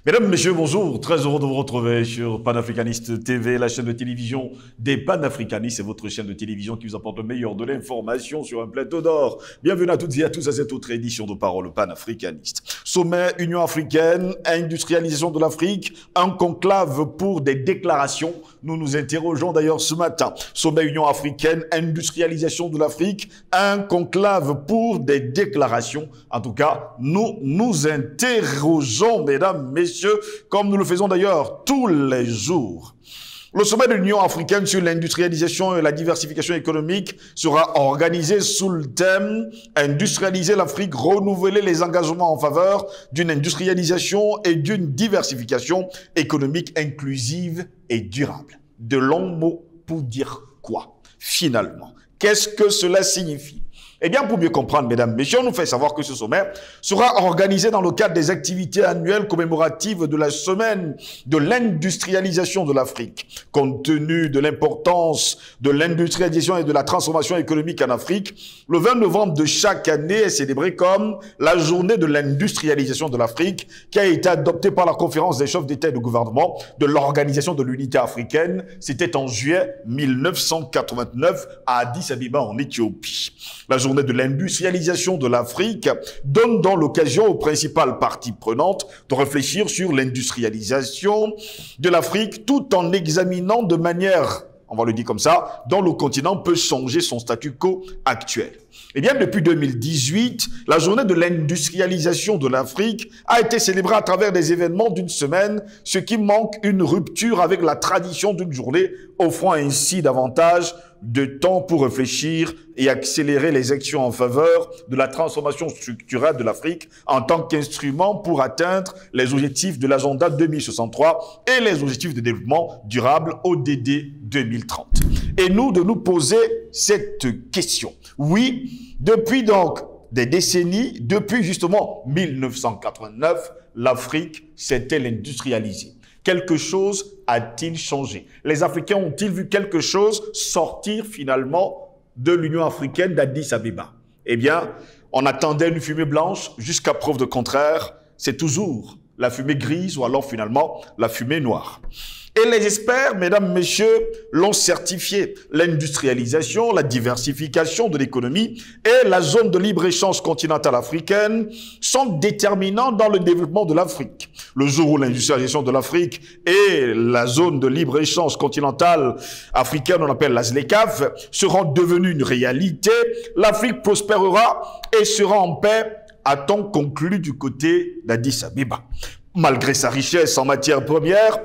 Mesdames, Messieurs, bonjour. Très heureux de vous retrouver sur Panafricaniste TV, la chaîne de télévision des panafricanistes. C'est votre chaîne de télévision qui vous apporte le meilleur de l'information sur un plateau d'or. Bienvenue à toutes et à tous à cette autre édition de Parole panafricaniste. Sommet Union africaine, industrialisation de l'Afrique, un conclave pour des déclarations. Nous nous interrogeons d'ailleurs ce matin. Sommet Union africaine, industrialisation de l'Afrique, un conclave pour des déclarations. En tout cas, nous nous interrogeons, mesdames, messieurs, comme nous le faisons d'ailleurs tous les jours. Le sommet de l'Union africaine sur l'industrialisation et la diversification économique sera organisé sous le thème « Industrialiser l'Afrique, renouveler les engagements en faveur d'une industrialisation et d'une diversification économique inclusive et durable ». De longs mots pour dire quoi, finalement? Qu'est-ce que cela signifie? Eh bien, pour mieux comprendre, mesdames, messieurs, on nous fait savoir que ce sommet sera organisé dans le cadre des activités annuelles commémoratives de la semaine de l'industrialisation de l'Afrique. Compte tenu de l'importance de l'industrialisation et de la transformation économique en Afrique, le 20 novembre de chaque année est célébré comme la journée de l'industrialisation de l'Afrique, qui a été adoptée par la conférence des chefs d'État et de gouvernement de l'Organisation de l'Unité africaine. C'était en juillet 1989 à Addis Abeba en Éthiopie. La journée de l'industrialisation de l'Afrique donne donc l'occasion aux principales parties prenantes de réfléchir sur l'industrialisation de l'Afrique tout en examinant de manière, on va le dire comme ça, dont le continent peut changer son statu quo actuel. Eh bien, depuis 2018, la journée de l'industrialisation de l'Afrique a été célébrée à travers des événements d'une semaine, ce qui manque une rupture avec la tradition d'une journée, offrant ainsi davantage de temps pour réfléchir et accélérer les actions en faveur de la transformation structurelle de l'Afrique en tant qu'instrument pour atteindre les objectifs de l'agenda 2063 et les objectifs de développement durable ODD 2030. Et nous, de nous poser cette question. Oui, depuis donc des décennies, depuis justement 1989, l'Afrique s'est-elle industrialisée? Quelque chose a-t-il changé? Les Africains ont-ils vu quelque chose sortir finalement de l'Union africaine d'Addis Abeba? Eh bien, on attendait une fumée blanche jusqu'à preuve de contraire. C'est toujours la fumée grise ou alors finalement la fumée noire. Et les experts, mesdames, messieurs, l'ont certifié. L'industrialisation, la diversification de l'économie et la zone de libre-échange continentale africaine sont déterminants dans le développement de l'Afrique. Le jour où l'industrialisation de l'Afrique et la zone de libre-échange continentale africaine, on appelle la ZLECAf, seront devenues une réalité, l'Afrique prospérera et sera en paix, a-t-on conclu du côté d'Addis Abeba. Malgré sa richesse en matières premières,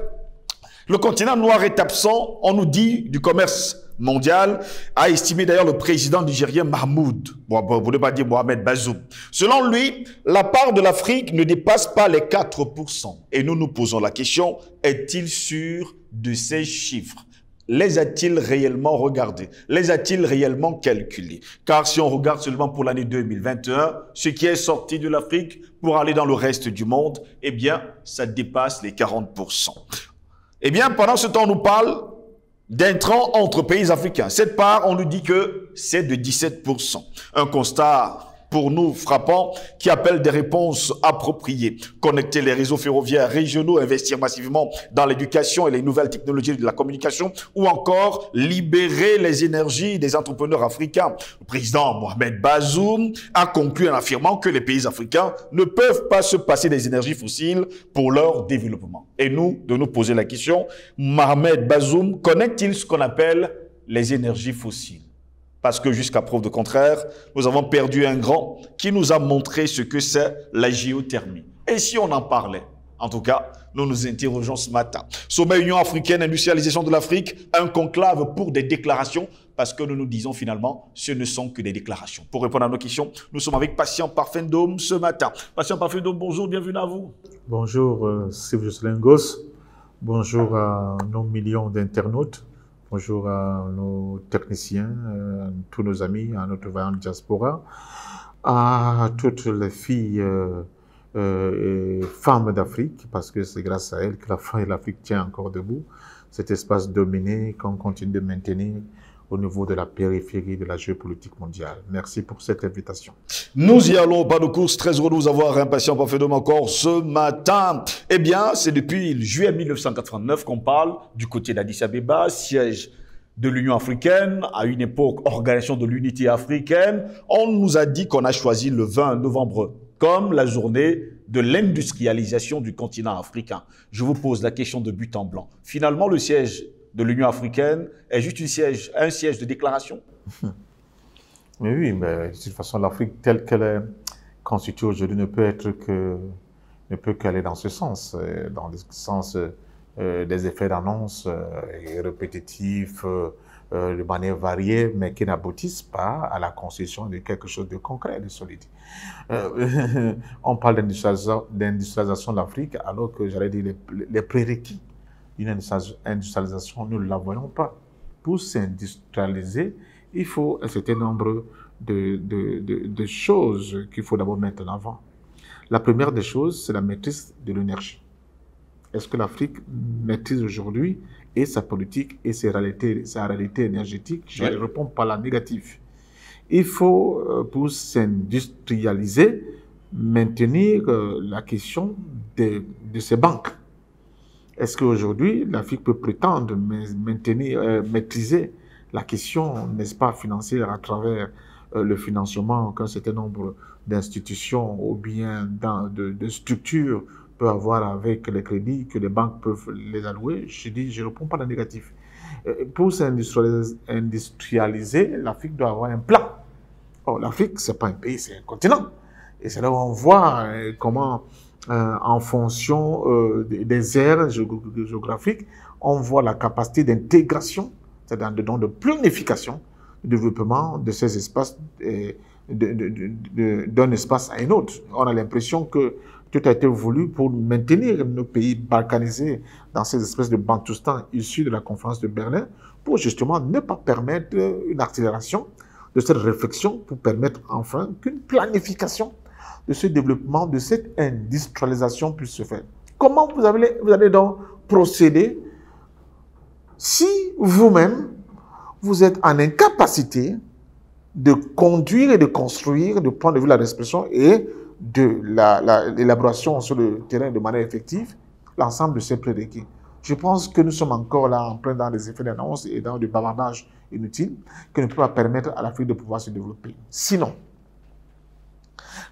le continent noir est absent, on nous dit, du commerce mondial, a estimé d'ailleurs le président nigérien Mahmoud, pour ne pas dire Mohamed Bazoum. Selon lui, la part de l'Afrique ne dépasse pas les 4%. Et nous nous posons la question, est-il sûr de ces chiffres? Les a-t-il réellement regardés? Les a-t-il réellement calculés? Car si on regarde seulement pour l'année 2021, ce qui est sorti de l'Afrique pour aller dans le reste du monde, eh bien, ça dépasse les 40%. Eh bien, pendant ce temps, on nous parle d'intrants entre pays africains. Cette part, on nous dit que c'est de 17%. Un constat pour nous frappant qui appelle des réponses appropriées. Connecter les réseaux ferroviaires régionaux, investir massivement dans l'éducation et les nouvelles technologies de la communication ou encore libérer les énergies des entrepreneurs africains. Le président Mohamed Bazoum a conclu en affirmant que les pays africains ne peuvent pas se passer des énergies fossiles pour leur développement. Et nous, de nous poser la question, Mohamed Bazoum connaît-il ce qu'on appelle les énergies fossiles? Parce que jusqu'à preuve de contraire, nous avons perdu un grand qui nous a montré ce que c'est la géothermie. Et si on en parlait? En tout cas, nous nous interrogeons ce matin. Sommet Union africaine, industrialisation de l'Afrique, un conclave pour des déclarations, parce que nous nous disons finalement, ce ne sont que des déclarations. Pour répondre à nos questions, nous sommes avec Patient Parfendome ce matin. Patient Parfendome, bonjour, bienvenue à vous. Bonjour, Steve Jocelyn-Goss. Bonjour à nos millions d'internautes. Bonjour à nos techniciens, tous nos amis, à notre vaillante diaspora, à toutes les filles et femmes d'Afrique, parce que c'est grâce à elles que l'Afrique tient encore debout. cet espace dominé qu'on continue de maintenir au niveau de la périphérie de la géopolitique mondiale. Merci pour cette invitation. Nous y allons, pas de course, très heureux de vous avoir impatient parfaitement encore ce matin. Eh bien, c'est depuis juillet 1989 qu'on parle du côté d'Addis Abeba, siège de l'Union africaine, à une époque, organisation de l'unité africaine. On nous a dit qu'on a choisi le 20 novembre comme la journée de l'industrialisation du continent africain. Je vous pose la question de but en blanc. Finalement, le siège de l'Union africaine est juste un siège de déclaration? Mais oui, mais de toute façon, l'Afrique telle qu'elle est constituée aujourd'hui ne peut qu'aller dans ce sens, dans le sens des effets d'annonce répétitifs, de manière variée, mais qui n'aboutissent pas à la construction de quelque chose de concret, de solide. On parle d'industrialisation de l'Afrique, alors que j'allais dire les prérequis d'une industrialisation, nous ne la voyons pas. Pour s'industrialiser, il faut un certain nombre de choses qu'il faut d'abord mettre en avant. La première des choses, c'est la maîtrise de l'énergie. Est-ce que l'Afrique maîtrise aujourd'hui et sa politique et sa réalité énergétique? Je réponds par la négative. Il faut, pour s'industrialiser, maintenir la question de ces banques. Est-ce qu'aujourd'hui, l'Afrique peut prétendre maîtriser la question, n'est-ce pas, financière à travers le financement qu'un certain nombre d'institutions ou bien de structures peut avoir avec les crédits que les banques peuvent les allouer? Je réponds pas dans le négatif. Pour s'industrialiser, l'Afrique doit avoir un plan. Or, l'Afrique, c'est pas un pays, c'est un continent. Et c'est là où on voit comment, en fonction des aires géographiques, on voit la capacité d'intégration, c'est-à-dire de planification, de développement de ces espaces, d'un espace à un autre. On a l'impression que tout a été voulu pour maintenir nos pays balkanisés dans ces espèces de bantoustans issus de la conférence de Berlin, pour justement ne pas permettre une accélération de cette réflexion, pour permettre enfin qu'une planification de ce développement, de cette industrialisation puisse se faire. Comment vous allez donc procéder si vous-même, vous êtes en incapacité de conduire et de construire, du point de vue de la respiration et de l'élaboration sur le terrain de manière effective, l'ensemble de ces prérequis? Je pense que nous sommes encore là en plein dans des effets d'annonce et dans du bavardage inutile qui ne peut pas permettre à l'Afrique de pouvoir se développer. Sinon,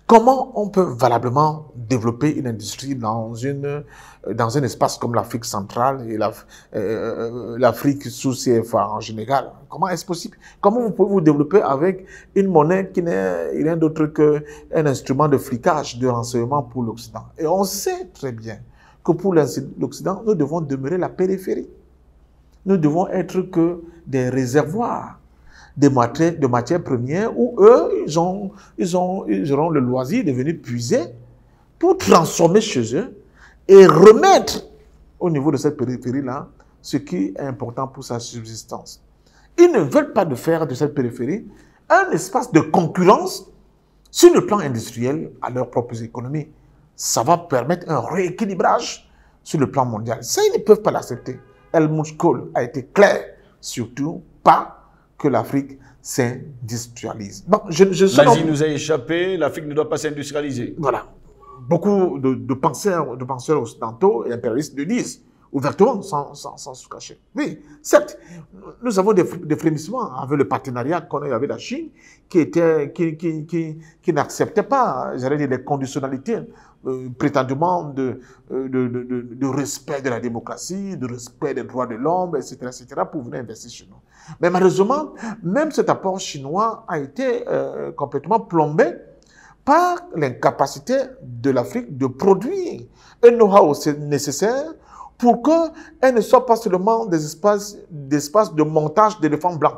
comment on peut valablement développer une industrie dans un espace comme l'Afrique centrale et l'Afrique sous CFA en général? Comment est-ce possible? Comment vous pouvez vous développer avec une monnaie qui n'est rien d'autre qu'un instrument de flicage, de renseignement pour l'Occident? Et on sait très bien que pour l'Occident, nous devons demeurer la périphérie. Nous devons être que des réservoirs de matières premières où eux, ils auront le loisir de venir puiser pour transformer chez eux et remettre au niveau de cette périphérie-là ce qui est important pour sa subsistance. Ils ne veulent pas de faire de cette périphérie un espace de concurrence sur le plan industriel à leurs propres économies. Ça va permettre un rééquilibrage sur le plan mondial. Ça, ils ne peuvent pas l'accepter. Helmut Kohl a été clair, surtout pas que l'Afrique s'industrialise. Bon, l'Asie nous a échappé, l'Afrique ne doit pas s'industrialiser. Voilà. Beaucoup de penseurs occidentaux et impérialistes le disent ouvertement, sans se cacher. Oui, certes, nous avons des frémissements avec le partenariat qu'on a avec la Chine qui n'acceptait pas, j'allais dire, les conditionnalités prétendument de respect de la démocratie, de respect des droits de l'homme, etc., pour venir investir chez nous. Mais malheureusement, même cet apport chinois a été complètement plombé par l'incapacité de l'Afrique de produire un know-how nécessaire pour qu'elle ne soit pas seulement des espaces de montage d'éléphants blancs,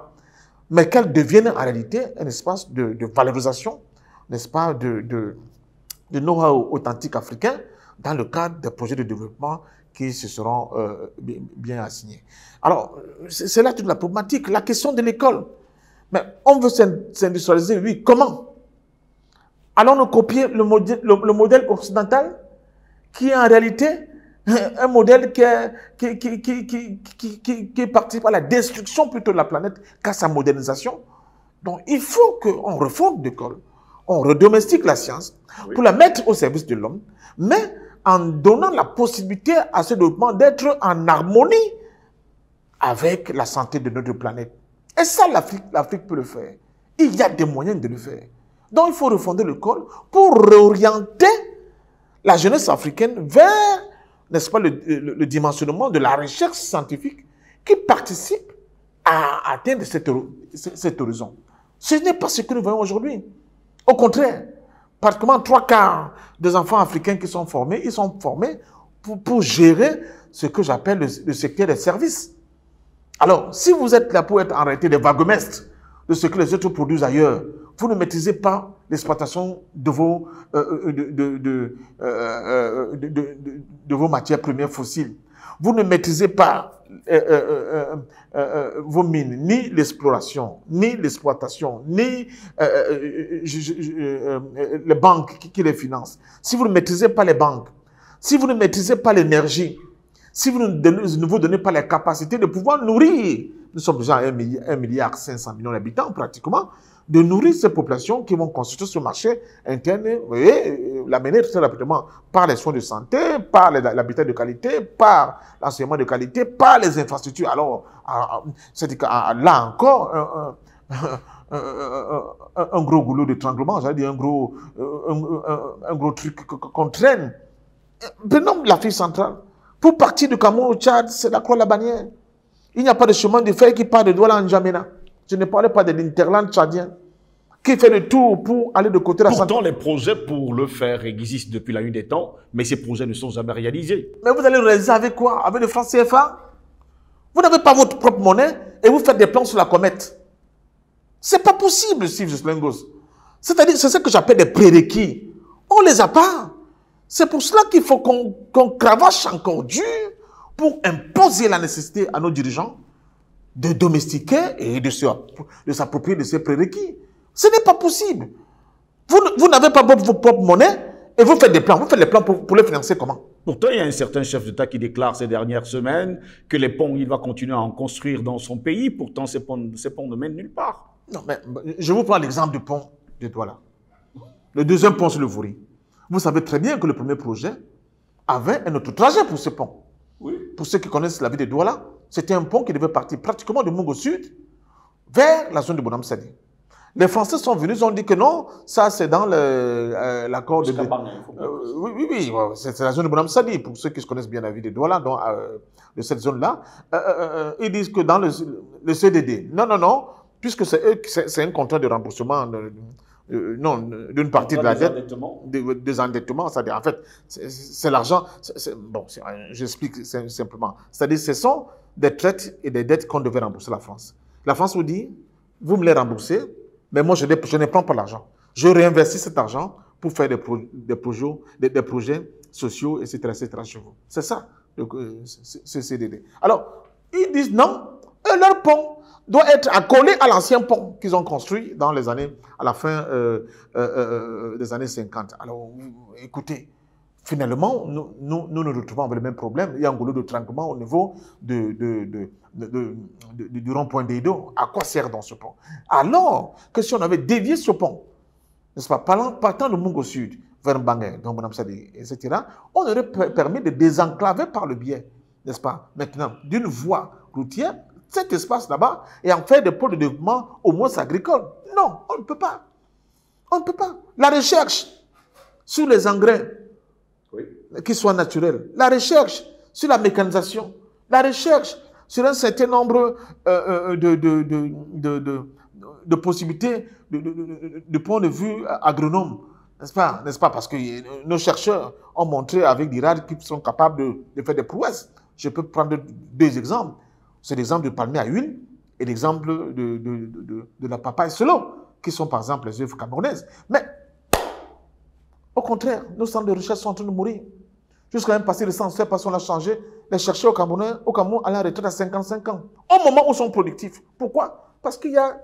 mais qu'elle devienne en réalité un espace de valorisation, n'est-ce pas, de know-how authentique africain dans le cadre des projets de développement qui se seront bien assignés. Alors, c'est là toute la problématique, la question de l'école. Mais on veut s'industrialiser, oui, comment? Allons-nous copier le modèle occidental qui en réalité Un modèle qui participe à la destruction plutôt de la planète qu'à sa modernisation. Donc, il faut qu'on refonde l'école, on redomestique la science pour la mettre au service de l'homme, mais en donnant la possibilité à ce développement d'être en harmonie avec la santé de notre planète. Et ça, l'Afrique peut le faire. Il y a des moyens de le faire. Donc, il faut refonder l'école pour réorienter la jeunesse africaine vers, n'est-ce pas, le dimensionnement de la recherche scientifique qui participe à atteindre cet horizon. Ce n'est pas ce que nous voyons aujourd'hui. Au contraire, pratiquement 3/4 des enfants africains qui sont formés, ils sont formés pour gérer ce que j'appelle le secteur des services. Alors, si vous êtes là pour être en réalité des vaguemestres de ce que les autres produisent ailleurs, vous ne maîtrisez pas l'exploitation de vos matières premières fossiles. Vous ne maîtrisez pas vos mines, ni l'exploration, ni l'exploitation, ni les banques qui les financent. Si vous ne maîtrisez pas les banques, si vous ne maîtrisez pas l'énergie, si vous ne vous donnez pas la capacité de pouvoir nourrir, nous sommes déjà à 1,5 milliard d'habitants pratiquement, de nourrir ces populations qui vont constituer ce marché interne, vous voyez, l'amener très rapidement par les soins de santé, par l'habitat de qualité, par l'enseignement de qualité, par les infrastructures. Alors, là encore, un gros goulot d'étranglement, j'allais dire un gros truc qu'on traîne. Prenons l'Afrique centrale. Pour partir du Cameroun au Tchad, c'est la Croix-la-Bannière. Il n'y a pas de chemin de fer qui part de Douala en N'Djamena. Je ne parlais pas de l'interland tchadien qui fait le tour pour aller de côté de la Pourtant, les projets pour le faire existent depuis la nuit des temps, mais ces projets ne sont jamais réalisés. Mais vous allez le réaliser avec quoi? Avec le franc CFA? Vous n'avez pas votre propre monnaie et vous faites des plans sur la comète. C'est pas possible, Steve Joslingos. C'est-à-dire, c'est ce que j'appelle des prérequis. On les a pas. C'est pour cela qu'il faut qu'on cravache encore dur pour imposer la nécessité à nos dirigeants de domestiquer et de s'approprier de ces prérequis. Ce n'est pas possible. Vous n'avez pas vos propres monnaies et vous faites des plans. Vous faites les plans pour les financer comment? Pourtant, il y a un certain chef d'État qui déclare ces dernières semaines que les ponts, il va continuer à en construire dans son pays. Pourtant, ces ponts ne mènent nulle part. Non, mais je vous prends l'exemple du pont de Douala. Le deuxième pont sur le Vouri. Vous savez très bien que le premier projet avait un autre trajet pour ce pont. Oui. Pour ceux qui connaissent la ville de Douala, c'était un pont qui devait partir pratiquement de Mungo Sud vers la zone de Bonham Sadi. Les Français sont venus, ils ont dit que non, ça c'est dans l'accord de... Oui, c'est la zone de Bonham Sadi, pour ceux qui se connaissent bien la ville de Douala, donc, de cette zone-là. Ils disent que dans le CDD, non, puisque c'est un contrat de remboursement d'une partie de la dette, des endettements, c'est-à-dire en fait, c'est l'argent, bon, j'explique simplement, c'est-à-dire ce sont des traites et des dettes qu'on devait rembourser la France. La France vous dit, vous me les remboursez, mais moi je ne prends pas l'argent. Je réinvestis cet argent pour faire des projets sociaux, etc. chez vous. C'est ça, ce CDD. Alors, ils disent non, leur pont doit être accolé à l'ancien pont qu'ils ont construit dans les années, à la fin des années 50. Alors, écoutez, finalement, nous nous retrouvons avec le même problème. Il y a un goulot de tranquillement au niveau du rond-point d'Edo. À quoi sert dans ce pont? Alors que si on avait dévié ce pont, n'est-ce pas, partant de Mungo Sud vers Mbangé, etc., on aurait permis de désenclaver par le biais, n'est-ce pas, maintenant, d'une voie routière, cet espace là-bas, et en faire des pôles de développement au moins agricoles. Non, on ne peut pas. On ne peut pas. La recherche sur les engrais, qui soient naturels, la recherche sur la mécanisation, la recherche sur un certain nombre de possibilités de point de vue agronome, n'est-ce pas, parce que nos chercheurs ont montré avec des radars qu'ils sont capables de faire des prouesses. Je peux prendre deux exemples. C'est l'exemple de palmier à huile et l'exemple de la papaye solo, qui sont par exemple les œuvres camerounaises. Mais, au contraire, nos centres de recherche sont en train de mourir. Jusqu'à même passer le sens, parce qu'on a changé, les chercheurs au Cameroun à la retraite à 55 ans, au moment où ils sont productifs. Pourquoi? Parce qu'il y a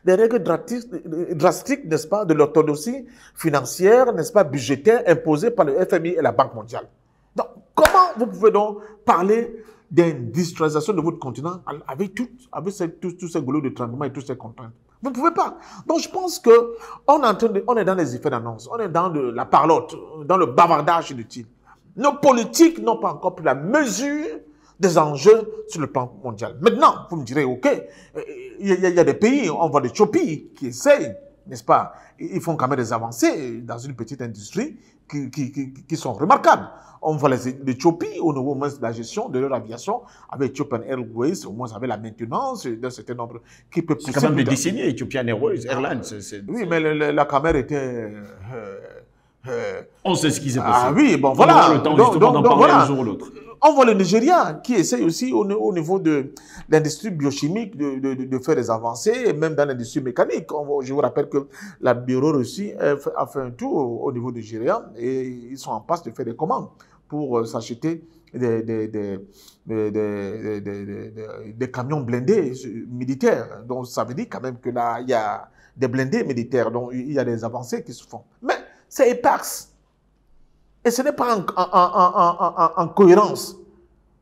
des règles drastiques, n'est-ce pas, de l'orthodoxie financière, n'est-ce pas, budgétaire, imposées par le FMI et la Banque mondiale. Donc, Comment vous pouvez donc parler d'industrialisation de votre continent avec tous ces goulots de tremblement et toutes ces contraintes? Vous ne pouvez pas. Donc, je pense qu'on est dans les effets d'annonce, on est dans la parlotte, dans le bavardage inutile. Nos politiques n'ont pas encore pris la mesure des enjeux sur le plan mondial. Maintenant, vous me direz, OK, il y a des pays, on voit l'Éthiopie qui essayent, n'est-ce pas? Ils font quand même des avancées dans une petite industrie qui sont remarquables. On voit l'Éthiopie au niveau de la gestion de leur aviation avec Ethiopian Airways, au moins avec la maintenance d'un certain nombre qui peut pousser. C'est quand même des décennies, Ethiopian Airlines. Oui, mais la caméra était... on sait ce qui s'est passé. Ah oui, bon, voilà. On a le temps justement d'en parler un jour ou l'autre. On voit le Nigeria qui essaye aussi au niveau de l'industrie biochimique de faire des avancées, et même dans l'industrie mécanique. Je vous rappelle que la Biélorussie a fait un tour au niveau du Nigeria et ils sont en passe de faire des commandes pour s'acheter des camions blindés militaires. Donc ça veut dire quand même que là, il y a des blindés militaires, donc il y a des avancées qui se font. Mais c'est éparse. Et ce n'est pas en cohérence,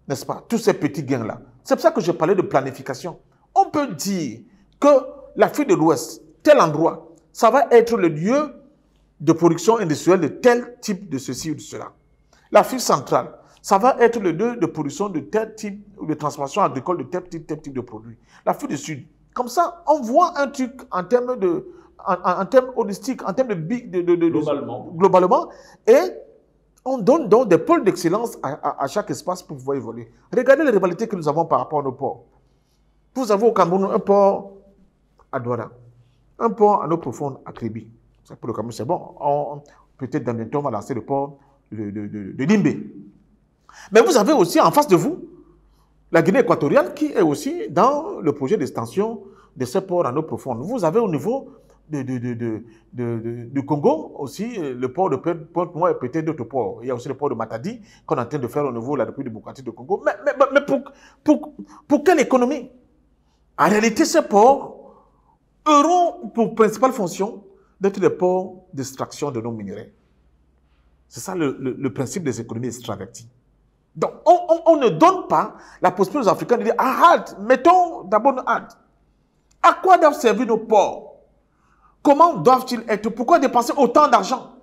n'est-ce pas, tous ces petits gains-là. C'est pour ça que je parlais de planification. On peut dire que l'Afrique de l'Ouest, tel endroit, ça va être le lieu de production industrielle de tel type de ceci ou de cela. L'Afrique centrale, ça va être le lieu de production de tel type, ou de transformation agricole de tel type de produit. L'Afrique du Sud, comme ça, on voit un truc en termes holistiques, en termes globalement, et on donne donc des pôles d'excellence à chaque espace pour pouvoir évoluer. Regardez les rivalités que nous avons par rapport à nos ports. Vous avez au Cameroun un port à Douala, un port à l'eau profonde à Kribi. Pour le Cameroun, c'est bon. Peut-être dans bientôt, on va lancer le port de Limbe. Mais vous avez aussi en face de vous la Guinée équatoriale qui est aussi dans le projet d'extension de ce port à eau profonde. Vous avez au niveau du Congo aussi le port de Pointe-Noire et peut-être d'autres ports. Il y a aussi le port de Matadi qu'on est en train de faire au niveau de la République démocratique du Congo. Mais pour quelle économie? En réalité, ces ports auront pour principale fonction d'être des ports d'extraction de nos minerais. C'est ça le principe des économies extraverties. Donc, on ne donne pas la possibilité aux Africains de dire « Ah, halte, mettons d'abord nos halte. » À quoi doivent servir nos ports? Comment doivent-ils être? Pourquoi dépenser autant d'argent?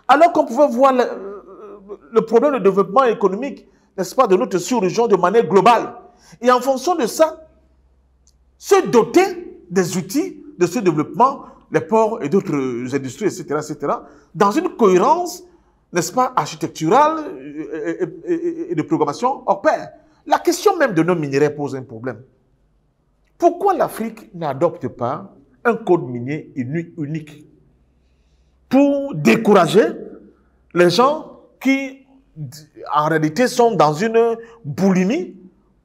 Alors qu'on pouvait voir le problème de développement économique, n'est-ce pas, de notre sous-région de manière globale. Et en fonction de ça, se doter des outils de ce développement, les ports et d'autres industries, etc., dans une cohérence, n'est-ce pas, architecturale et de programmation hors pair. La question même de nos minéraux pose un problème. Pourquoi l'Afrique n'adopte pas un code minier unique pour décourager les gens qui, en réalité, sont dans une boulimie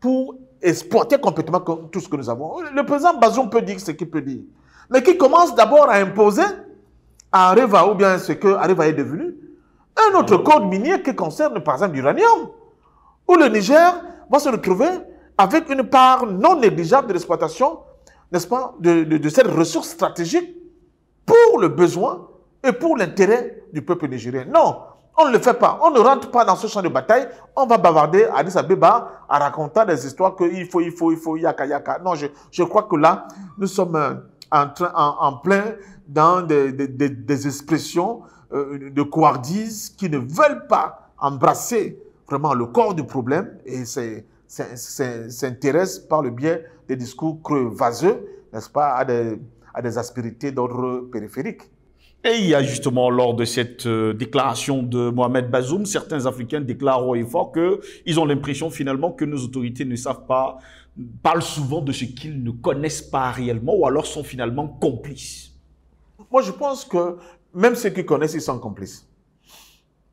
pour exploiter complètement tout ce que nous avons? Le président Bazoum peut dire ce qu'il peut dire, mais qui commence d'abord à imposer à Areva, ou bien ce que Areva est devenu, un autre code minier qui concerne par exemple l'uranium, où le Niger va se retrouver avec une part non négligeable de l'exploitation, n'est-ce pas, de cette ressource stratégique pour le besoin et pour l'intérêt du peuple nigérien. Non, on ne le fait pas. On ne rentre pas dans ce champ de bataille. On va bavarder à Addis Abeba en racontant des histoires qu'il faut, yaka. Non, je crois que là, nous sommes en plein dans des expressions de couardise qui ne veulent pas embrasser vraiment le corps du problème et s'intéressent par le biais des discours creux, vaseux, n'est-ce pas, à des aspérités d'ordre périphérique. Et il y a justement, lors de cette déclaration de Mohamed Bazoum, certains Africains déclarent haut et fort qu'ils ont l'impression finalement que nos autorités ne savent pas, parlent souvent de ce qu'ils ne connaissent pas réellement ou alors sont finalement complices. Moi, je pense que même ceux qui connaissent, ils sont complices.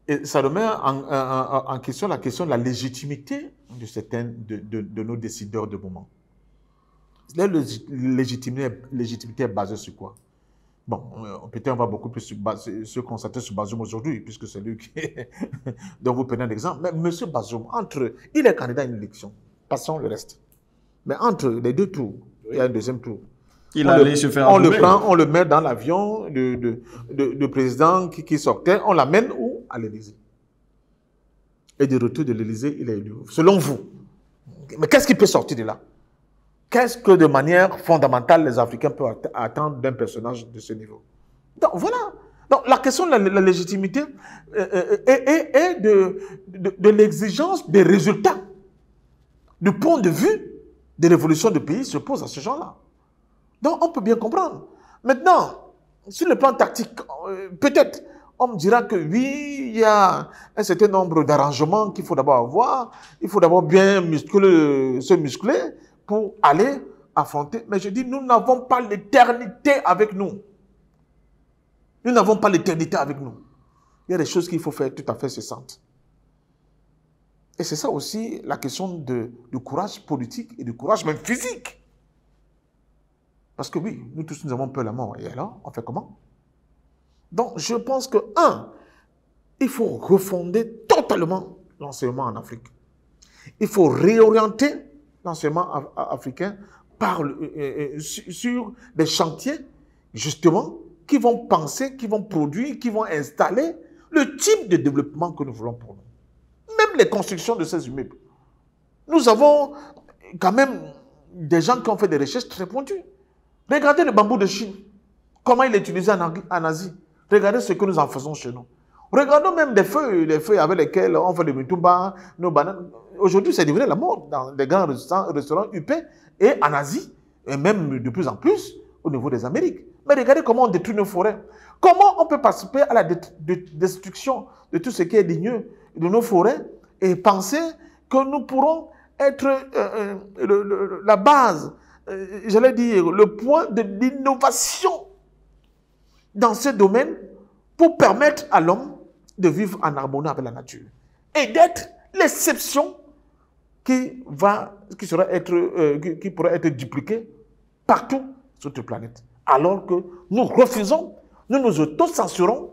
Et ça remet en question la question de la légitimité de certains de nos décideurs de moment. La légitimité est basée sur quoi? Bon, peut-être on va beaucoup plus se concentrer sur Bazoum aujourd'hui, puisque c'est lui dont vous prenez un exemple. Mais M. Bazoum, il est candidat à une élection. Passons le reste. Mais entre les deux tours, il y a un deuxième tour. Il allait se faire on le met dans l'avion de président qui sortait, on l'amène où? À l'Élysée. et du retour de l'Élysée, il est élu. Selon vous, mais qu'est-ce qui peut sortir de là? Qu'est-ce que de manière fondamentale les Africains peuvent attendre d'un personnage de ce niveau? Donc voilà. Donc la question de la légitimité est de l'exigence des résultats. Du point de vue de l'évolution du pays se pose à ce genre-là. Donc on peut bien comprendre. Maintenant, sur le plan tactique, peut-être on me dira que oui, il y a un certain nombre d'arrangements qu'il faut d'abord avoir. Il faut d'abord bien se muscler pour aller affronter. Mais je dis, nous n'avons pas l'éternité avec nous. Nous n'avons pas l'éternité avec nous. Il y a des choses qu'il faut faire tout à fait cessantes. Et c'est ça aussi la question du courage politique et du courage même physique. Parce que oui, nous tous, nous avons peur de la mort. Et alors, on fait comment? Donc, je pense que, il faut refonder totalement l'enseignement en Afrique. Il faut réorienter l'enseignement africain sur des chantiers, justement, qui vont penser, qui vont produire, qui vont installer le type de développement que nous voulons pour nous. Même les constructions de ces immeubles. Nous avons quand même des gens qui ont fait des recherches très pointues. Regardez le bambou de Chine. Comment il est utilisé en Asie. Regardez ce que nous en faisons chez nous. Regardons même les feuilles avec lesquelles on fait des mitumba, nos bananes. Aujourd'hui, c'est devenu la mode dans les grands restaurants UP et en Asie, et même de plus en plus au niveau des Amériques. Mais regardez comment on détruit nos forêts. Comment on peut participer à la destruction de tout ce qui est ligneux de nos forêts et penser que nous pourrons être la base, j'allais dire, le point de l'innovation dans ce domaine pour permettre à l'homme de vivre en harmonie avec la nature et d'être l'exception qui pourrait être dupliquée partout sur notre planète. Alors que nous refusons, nous nous auto-censurons,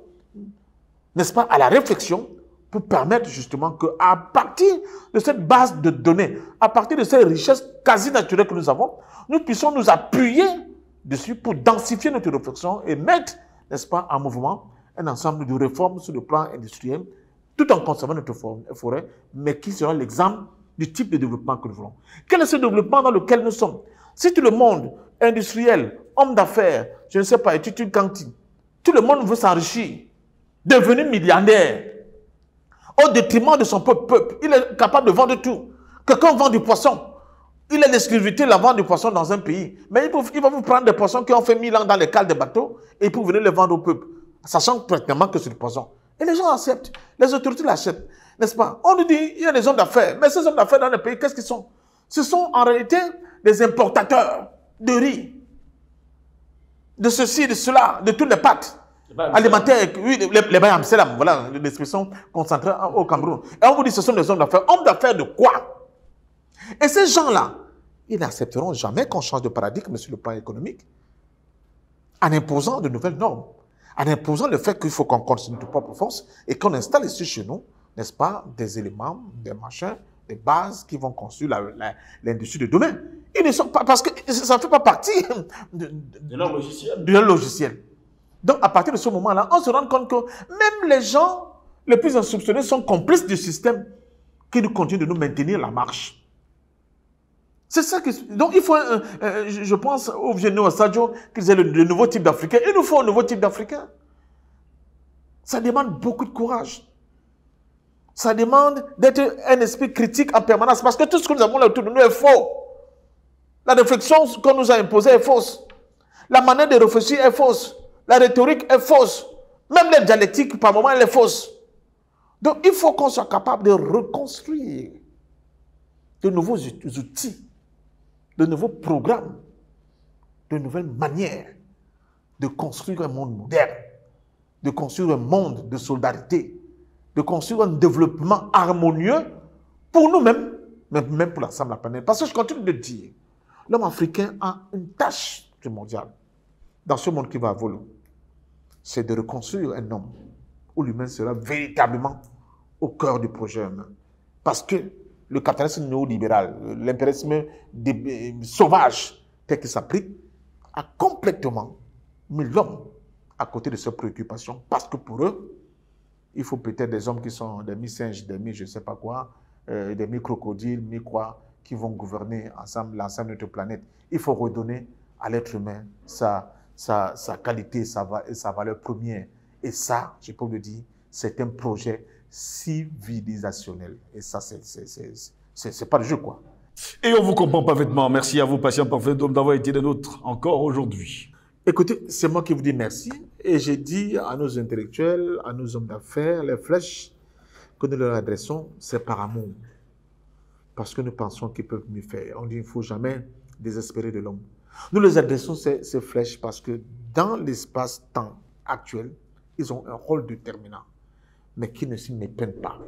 n'est-ce pas, à la réflexion pour permettre justement qu'à partir de cette base de données, à partir de ces richesses quasi naturelles que nous avons, nous puissions nous appuyer dessus pour densifier notre réflexion et mettre, n'est-ce pas, en mouvement un ensemble de réformes sur le plan industriel, tout en conservant notre forêt, mais qui sera l'exemple du type de développement que nous voulons. Quel est ce développement dans lequel nous sommes? Si tout le monde, industriel, homme d'affaires, je ne sais pas, est une cantine, tout le monde veut s'enrichir, devenir milliardaire, au détriment de son peuple, il est capable de vendre tout. Quelqu'un vend du poisson, il a l'exclusivité de la vente du poisson dans un pays, mais il va vous prendre des poissons qui ont fait 1000 ans dans les cales des bateaux et pour venir les vendre au peuple, sachant pratiquement que c'est du poison. Et les gens acceptent, les autorités l'acceptent, n'est-ce pas? On nous dit, il y a des hommes d'affaires, mais ces hommes d'affaires dans les pays, qu'est-ce qu'ils sont? Ce sont en réalité des importateurs de riz, de ceci, de cela, de toutes les pâtes alimentaires, oui, les bayam, c'est là, voilà, l'expression concentrée au Cameroun. Et on vous dit, ce sont des hommes d'affaires de quoi? Et ces gens-là, ils n'accepteront jamais qu'on change de paradigme sur le plan économique, en imposant de nouvelles normes, en imposant le fait qu'il faut qu'on continue notre propre force et qu'on installe ici chez nous, n'est-ce pas, des éléments, des machins, des bases qui vont construire l'industrie de demain. Ils ne sont pas, parce que ça ne fait pas partie de leur logiciel. Donc, à partir de ce moment-là, on se rend compte que même les gens les plus insoupçonnés sont complices du système qui nous continue de nous maintenir la marche. C'est ça que... Donc, il faut, je pense, au vieux Sadio, qu'ils aient le nouveau type d'Africain. Il nous faut un nouveau type d'Africain. Ça demande beaucoup de courage. Ça demande d'être un esprit critique en permanence. Parce que tout ce que nous avons là autour de nous est faux. La réflexion qu'on nous a imposée est fausse. La manière de réfléchir est fausse. La rhétorique est fausse. Même la dialectique, par moments, elle est fausse. Donc, il faut qu'on soit capable de reconstruire de nouveaux outils, de nouveaux programmes, de nouvelles manières de construire un monde moderne, de construire un monde de solidarité, de construire un développement harmonieux pour nous-mêmes, mais même pour l'ensemble de la planète. Parce que je continue de dire, l'homme africain a une tâche primordiale dans ce monde qui va voler. C'est de reconstruire un homme où l'humain sera véritablement au cœur du projet humain. Parce que le capitalisme néolibéral, l'impérialisme sauvage tel qu'il s'applique, a complètement mis l'homme à côté de ses préoccupations. Parce que pour eux, Il faut peut-être des hommes qui sont des mi-singes, des mi-je ne sais pas quoi, des mi-crocodiles, mi-quoi, qui vont gouverner ensemble l'ensemble de notre planète. Il faut redonner à l'être humain sa qualité, sa valeur première. Et ça, je peux le dire, c'est un projet civilisationnel. Et ça, c'est pas le jeu, quoi. Et on vous comprend parfaitement. Merci à vous, patient parfait d'homme, d'avoir été des nôtres encore aujourd'hui. Écoutez, c'est moi qui vous dis merci. Et j'ai dit à nos intellectuels, à nos hommes d'affaires, les flèches que nous leur adressons, c'est par amour. Parce que nous pensons qu'ils peuvent mieux faire. On dit qu'il ne faut jamais désespérer de l'homme. Nous les adressons ces flèches parce que dans l'espace-temps actuel, ils ont un rôle déterminant, mais qui ne s'y méprennent pas.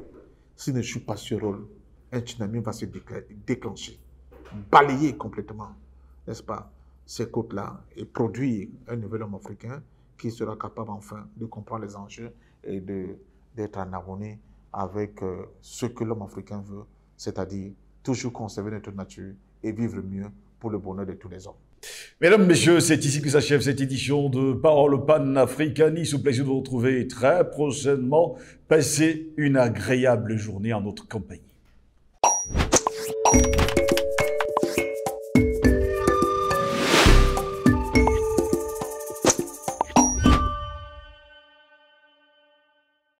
S'ils ne jouent pas ce rôle, un tsunami va se déclencher, balayer complètement, n'est-ce pas, ces côtes-là et produire un nouvel homme africain qui sera capable enfin de comprendre les enjeux et d'être en harmonie avec ce que l'homme africain veut, c'est-à-dire toujours conserver notre nature et vivre mieux pour le bonheur de tous les hommes. Mesdames, Messieurs, c'est ici que s'achève cette édition de Parole panafricaniste. Au plaisir de vous retrouver très prochainement. Passez une agréable journée en notre compagnie.